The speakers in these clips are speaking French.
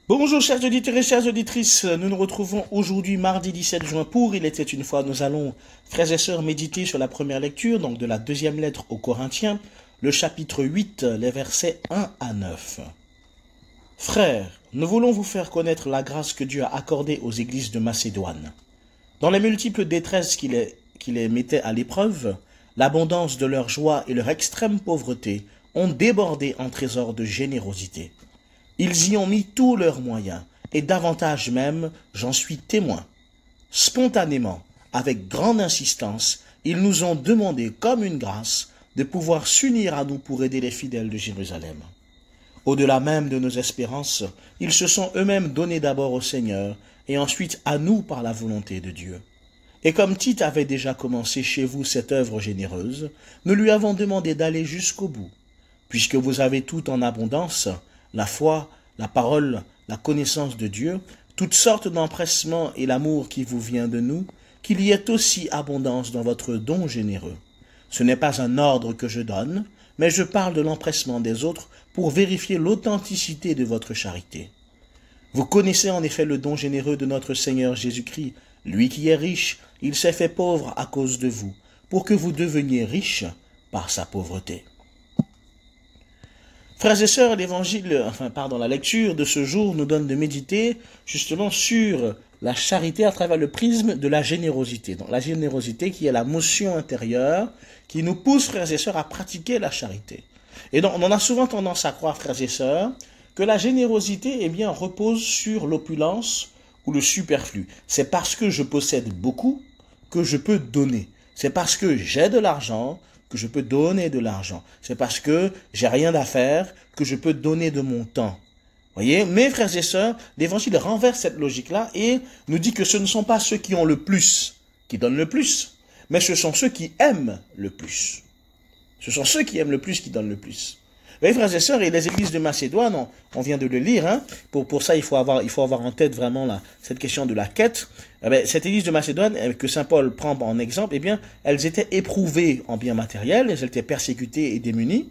Bonjour chers auditeurs et chères auditrices, nous nous retrouvons aujourd'hui mardi 17 juin pour Il était une fois. Nous allons, frères et sœurs, méditer sur la première lecture, donc de la deuxième lettre aux Corinthiens, le chapitre 8, les versets 1 à 9. Frères, nous voulons vous faire connaître la grâce que Dieu a accordée aux églises de Macédoine. Dans les multiples détresses qui les mettaient à l'épreuve, l'abondance de leur joie et leur extrême pauvreté ont débordé en trésors de générosité. Ils y ont mis tous leurs moyens, et davantage même, j'en suis témoin. Spontanément, avec grande insistance, ils nous ont demandé, comme une grâce, de pouvoir s'unir à nous pour aider les fidèles de Jérusalem. Au-delà même de nos espérances, ils se sont eux-mêmes donnés d'abord au Seigneur, et ensuite à nous par la volonté de Dieu. Et comme Tite avait déjà commencé chez vous cette œuvre généreuse, nous lui avons demandé d'aller jusqu'au bout. Puisque vous avez tout en abondance, la foi, la parole, la connaissance de Dieu, toutes sortes d'empressements et l'amour qui vous vient de nous, qu'il y ait aussi abondance dans votre don généreux. Ce n'est pas un ordre que je donne, mais je parle de l'empressement des autres pour vérifier l'authenticité de votre charité. Vous connaissez en effet le don généreux de notre Seigneur Jésus-Christ. Lui qui est riche, il s'est fait pauvre à cause de vous, pour que vous deveniez riches par sa pauvreté. Frères et sœurs, la lecture de ce jour nous donne de méditer justement sur la charité à travers le prisme de la générosité. Donc la générosité qui est la motion intérieure qui nous pousse, frères et sœurs, à pratiquer la charité. Et donc on a souvent tendance à croire, frères et sœurs, que la générosité, repose sur l'opulence ou le superflu. C'est parce que je possède beaucoup que je peux donner. C'est parce que j'ai de l'argent que je peux donner de l'argent. C'est parce que j'ai rien à faire que je peux donner de mon temps. Voyez, mes frères et sœurs, l'évangile renverse cette logique-là et nous dit que ce ne sont pas ceux qui ont le plus qui donnent le plus, mais ce sont ceux qui aiment le plus. Ce sont ceux qui aiment le plus qui donnent le plus. Vous voyez, frères et sœurs, et les églises de Macédoine, on vient de le lire, hein, pour ça il faut avoir en tête vraiment cette question de la quête. Cette église de Macédoine, que saint Paul prend en exemple, elles étaient éprouvées en biens matériels, elles étaient persécutées et démunies,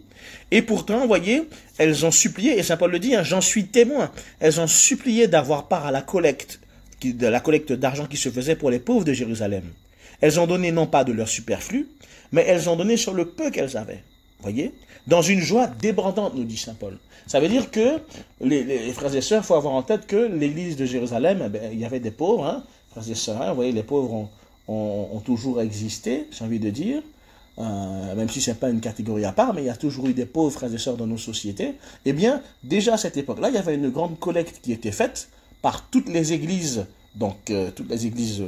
et pourtant, vous voyez, elles ont supplié, et saint Paul le dit, hein, j'en suis témoin, elles ont supplié d'avoir part à la collecte d'argent qui se faisait pour les pauvres de Jérusalem. Elles ont donné non pas de leur superflu, mais elles ont donné sur le peu qu'elles avaient. Voyez, dans une joie débordante, nous dit saint Paul. Ça veut dire que les frères et sœurs, il faut avoir en tête que l'église de Jérusalem, il y avait des pauvres, hein, frères et sœurs, hein, vous voyez, les pauvres ont toujours existé, j'ai envie de dire, même si ce n'est pas une catégorie à part, mais il y a toujours eu des pauvres frères et sœurs dans nos sociétés. Eh bien, déjà à cette époque-là, il y avait une grande collecte qui était faite par toutes les églises, toutes les églises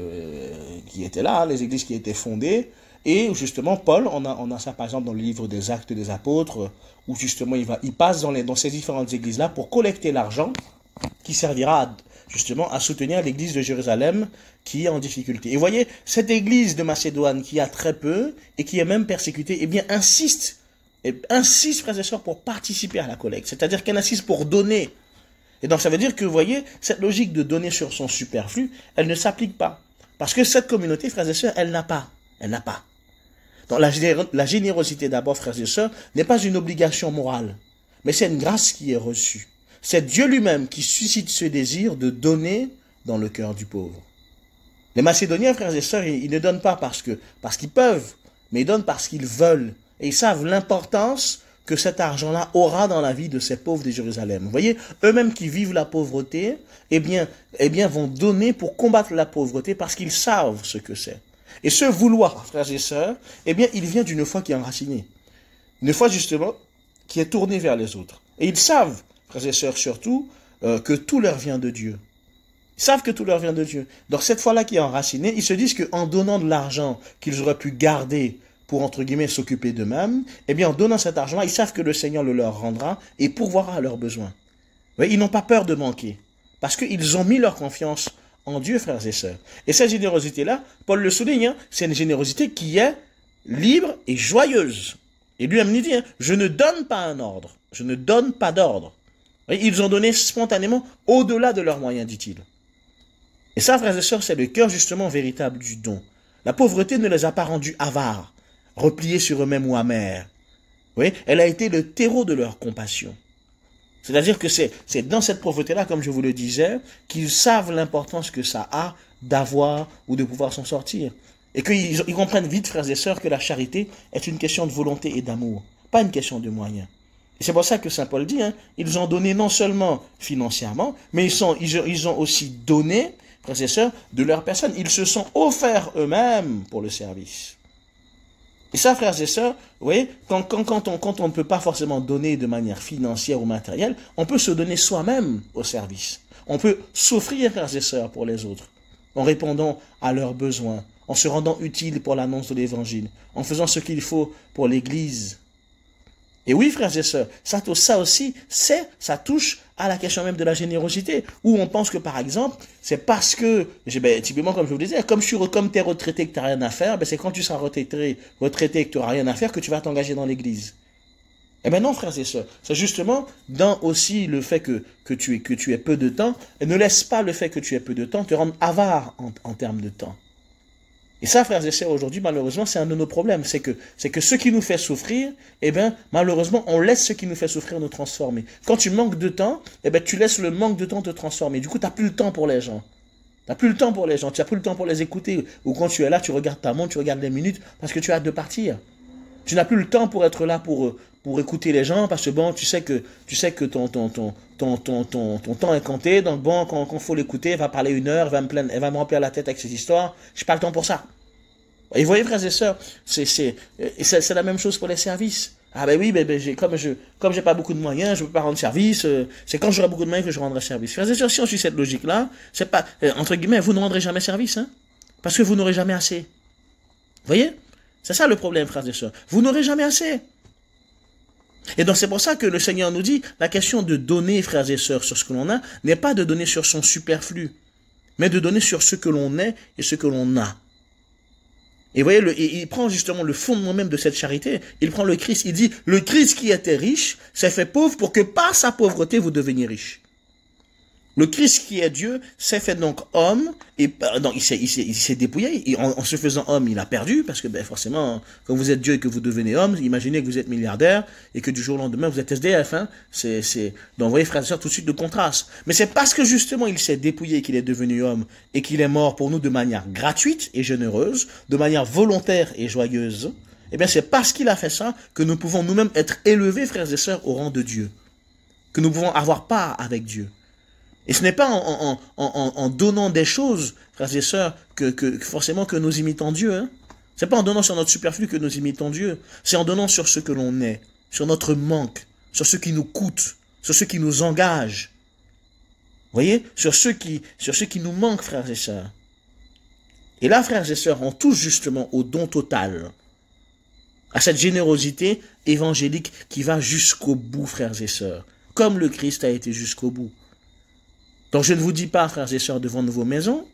qui étaient là, les églises qui étaient fondées. Et justement, Paul, on a ça par exemple dans le livre des Actes des Apôtres, où justement il passe dans ces différentes églises-là pour collecter l'argent qui servira justement à soutenir l'église de Jérusalem qui est en difficulté. Et vous voyez, cette église de Macédoine qui a très peu et qui est même persécutée, insiste, frères et sœurs, pour participer à la collecte. C'est-à-dire qu'elle insiste pour donner. Et donc ça veut dire que, vous voyez, cette logique de donner sur son superflu, elle ne s'applique pas. Parce que cette communauté, frères et sœurs, elle n'a pas. Donc la générosité d'abord, frères et sœurs, n'est pas une obligation morale, mais c'est une grâce qui est reçue. C'est Dieu lui-même qui suscite ce désir de donner dans le cœur du pauvre. Les Macédoniens, frères et sœurs, ils ne donnent pas parce qu'ils peuvent, mais ils donnent parce qu'ils veulent. Et ils savent l'importance que cet argent-là aura dans la vie de ces pauvres de Jérusalem. Vous voyez, eux-mêmes qui vivent la pauvreté, vont donner pour combattre la pauvreté parce qu'ils savent ce que c'est. Et ce vouloir, frères et sœurs, il vient d'une foi qui est enracinée. Une foi, justement, qui est tournée vers les autres. Et ils savent, frères et sœurs, surtout, que tout leur vient de Dieu. Ils savent que tout leur vient de Dieu. Donc cette foi-là qui est enracinée, ils se disent qu'en donnant de l'argent qu'ils auraient pu garder pour, entre guillemets, s'occuper d'eux-mêmes, en donnant cet argent-là, ils savent que le Seigneur le leur rendra et pourvoira à leurs besoins. Oui, ils n'ont pas peur de manquer. Parce qu'ils ont mis leur confiance en Dieu, frères et sœurs. Et cette générosité-là, Paul le souligne, c'est une générosité qui est libre et joyeuse. Et lui-même dit, je ne donne pas un ordre, je ne donne pas d'ordre. Ils ont donné spontanément au-delà de leurs moyens, dit-il. Et ça, frères et sœurs, c'est le cœur justement véritable du don. La pauvreté ne les a pas rendus avares, repliés sur eux-mêmes ou amers. Oui, elle a été le terreau de leur compassion. C'est-à-dire que c'est dans cette pauvreté-là, comme je vous le disais, qu'ils savent l'importance que ça a d'avoir ou de pouvoir s'en sortir. Et qu'ils comprennent vite, frères et sœurs, que la charité est une question de volonté et d'amour, pas une question de moyens. Et c'est pour ça que Saint Paul dit, hein, ils ont donné non seulement financièrement, mais ils ont aussi donné, frères et sœurs, de leur personne. Ils se sont offerts eux-mêmes pour le service. Et ça, frères et sœurs, vous voyez, quand on ne peut pas forcément donner de manière financière ou matérielle, on peut se donner soi-même au service. On peut s'offrir, frères et sœurs, pour les autres, en répondant à leurs besoins, en se rendant utile pour l'annonce de l'Évangile, en faisant ce qu'il faut pour l'Église. Et oui, frères et sœurs, ça aussi, ça touche à la question même de la générosité, où on pense que, par exemple, c'est parce que, typiquement, comme je vous le disais, comme tu es retraité et que tu n'as rien à faire, c'est quand tu seras retraité et que tu n'auras rien à faire que tu vas t'engager dans l'Église. Eh bien non, frères et sœurs, c'est justement dans aussi le fait que tu aies peu de temps, et ne laisse pas le fait que tu aies peu de temps te rendre avare en termes de temps. Et ça, frères et sœurs, aujourd'hui, malheureusement, c'est un de nos problèmes. C'est que ce qui nous fait souffrir, eh bien, malheureusement, on laisse ce qui nous fait souffrir nous transformer. Quand tu manques de temps, eh bien, tu laisses le manque de temps te transformer. Du coup, tu n'as plus le temps pour les gens. Tu n'as plus le temps pour les gens. Tu n'as plus le temps pour les écouter. Ou quand tu es là, tu regardes ta montre, tu regardes les minutes parce que tu as hâte de partir. Tu n'as plus le temps pour être là pour écouter les gens parce que bon, tu sais que ton temps est compté. Donc bon, quand il faut l'écouter, elle va parler 1 heure, elle va me remplir la tête avec ses histoires. Je n'ai pas le temps pour ça. Et vous voyez, frères et sœurs, c'est la même chose pour les services. Ah ben oui, comme j'ai pas beaucoup de moyens, je peux pas rendre service. C'est quand j'aurai beaucoup de moyens que je rendrai service. Frères et sœurs, si on suit cette logique-là, c'est pas entre guillemets, vous ne rendrez jamais service, hein, parce que vous n'aurez jamais assez. Vous voyez? C'est ça le problème, frères et sœurs. Vous n'aurez jamais assez. Et donc c'est pour ça que le Seigneur nous dit, la question de donner, frères et sœurs, sur ce que l'on a, n'est pas de donner sur son superflu, mais de donner sur ce que l'on est et ce que l'on a. Et vous voyez, il prend justement le fondement même de cette charité, il prend le Christ, il dit, le Christ qui était riche s'est fait pauvre pour que par sa pauvreté vous deveniez riche. Le Christ qui est Dieu s'est fait donc homme, et donc il s'est dépouillé, en se faisant homme, il a perdu, parce que forcément, quand vous êtes Dieu et que vous devenez homme, imaginez que vous êtes milliardaire, et que du jour au lendemain, vous êtes SDF, hein, donc vous voyez, frères et sœurs, tout de suite de contraste. Mais c'est parce que justement, il s'est dépouillé, qu'il est devenu homme, et qu'il est mort pour nous de manière gratuite et généreuse, de manière volontaire et joyeuse, eh bien c'est parce qu'il a fait ça, que nous pouvons nous-mêmes être élevés, frères et sœurs, au rang de Dieu. Que nous pouvons avoir part avec Dieu. Et ce n'est pas en donnant des choses, frères et sœurs, que forcément que nous imitons Dieu. Hein. Ce n'est pas en donnant sur notre superflu que nous imitons Dieu. C'est en donnant sur ce que l'on est, sur notre manque, sur ce qui nous coûte, sur ce qui nous engage. Vous voyez, sur ce qui nous manque, frères et sœurs. Et là, frères et sœurs, on touche justement au don total, à cette générosité évangélique qui va jusqu'au bout, frères et sœurs, comme le Christ a été jusqu'au bout. Donc je ne vous dis pas, frères et sœurs, de vendre vos maisons,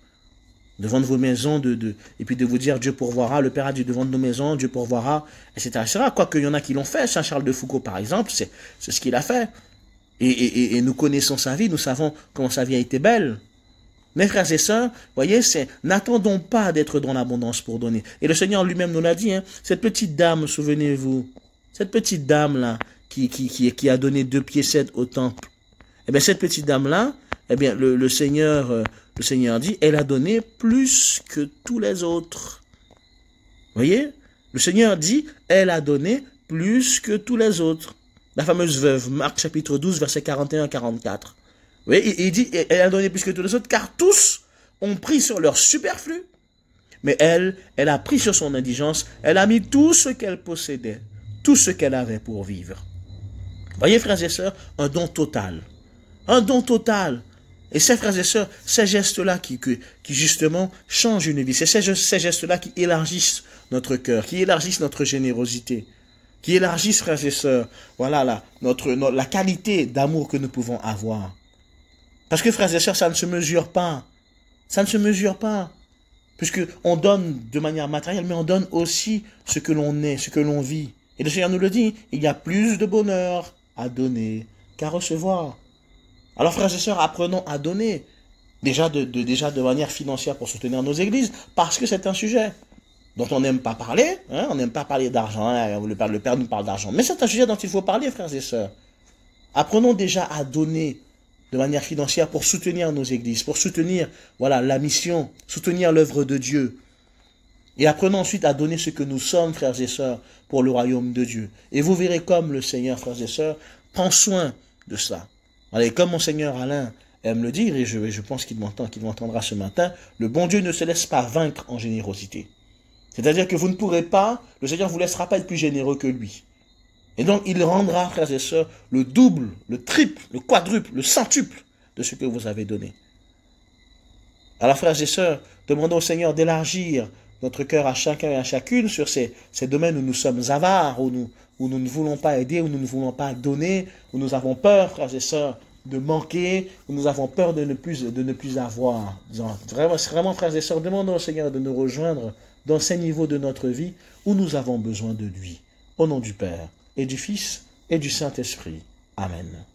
et puis de vous dire Dieu pourvoira, le Père a dit de vendre nos maisons, Dieu pourvoira, etc. Quoique il y en a qui l'ont fait, Saint Charles de Foucault par exemple, c'est ce qu'il a fait. Et nous connaissons sa vie, nous savons comment sa vie a été belle. Mais frères et sœurs, voyez, n'attendons pas d'être dans l'abondance pour donner. Et le Seigneur lui-même nous l'a dit, hein, cette petite dame, souvenez-vous, cette petite dame-là, qui a donné 2 piécettes au temple, eh bien cette petite dame-là, eh bien, le Seigneur dit, elle a donné plus que tous les autres. Vous voyez? Le Seigneur dit, elle a donné plus que tous les autres. La fameuse veuve, Marc chapitre 12, versets 41-44. Vous voyez, il dit, elle a donné plus que tous les autres, car tous ont pris sur leur superflu. Mais elle a pris sur son indigence, elle a mis tout ce qu'elle possédait, tout ce qu'elle avait pour vivre. Vous voyez, frères et sœurs, un don total. Un don total. Et ces frères et sœurs, ces gestes-là qui justement changent une vie, c'est ces gestes-là qui élargissent notre cœur, qui élargissent notre générosité, qui élargissent, frères et sœurs, voilà, la qualité d'amour que nous pouvons avoir. Parce que, frères et sœurs, ça ne se mesure pas. Ça ne se mesure pas. Puisqu'on donne de manière matérielle, mais on donne aussi ce que l'on est, ce que l'on vit. Et le Seigneur nous le dit, il y a plus de bonheur à donner qu'à recevoir. Alors, frères et sœurs, apprenons à donner, déjà de manière financière pour soutenir nos églises, parce que c'est un sujet dont on n'aime pas parler, hein, on n'aime pas parler d'argent, hein, le Père nous parle d'argent, mais c'est un sujet dont il faut parler, frères et sœurs. Apprenons déjà à donner de manière financière pour soutenir nos églises, pour soutenir la mission, soutenir l'œuvre de Dieu. Et apprenons ensuite à donner ce que nous sommes, frères et sœurs, pour le royaume de Dieu. Et vous verrez comme le Seigneur, frères et sœurs, prend soin de cela. Allez, comme mon Seigneur Alain aime le dire, et je pense qu'il m'entendra ce matin, le bon Dieu ne se laisse pas vaincre en générosité. C'est-à-dire que vous ne pourrez pas, le Seigneur ne vous laissera pas être plus généreux que lui. Et donc, il rendra, frères et sœurs, le double, le triple, le quadruple, le centuple de ce que vous avez donné. Alors, frères et sœurs, demandons au Seigneur d'élargir notre cœur à chacun et à chacune sur ces domaines où nous sommes avares, où nous ne voulons pas aider, où nous ne voulons pas donner, où nous avons peur, frères et sœurs, de manquer, où nous avons peur de ne plus avoir. Vraiment, frères et sœurs, demandons au Seigneur de nous rejoindre dans ces niveaux de notre vie où nous avons besoin de lui. Au nom du Père, et du Fils, et du Saint-Esprit. Amen.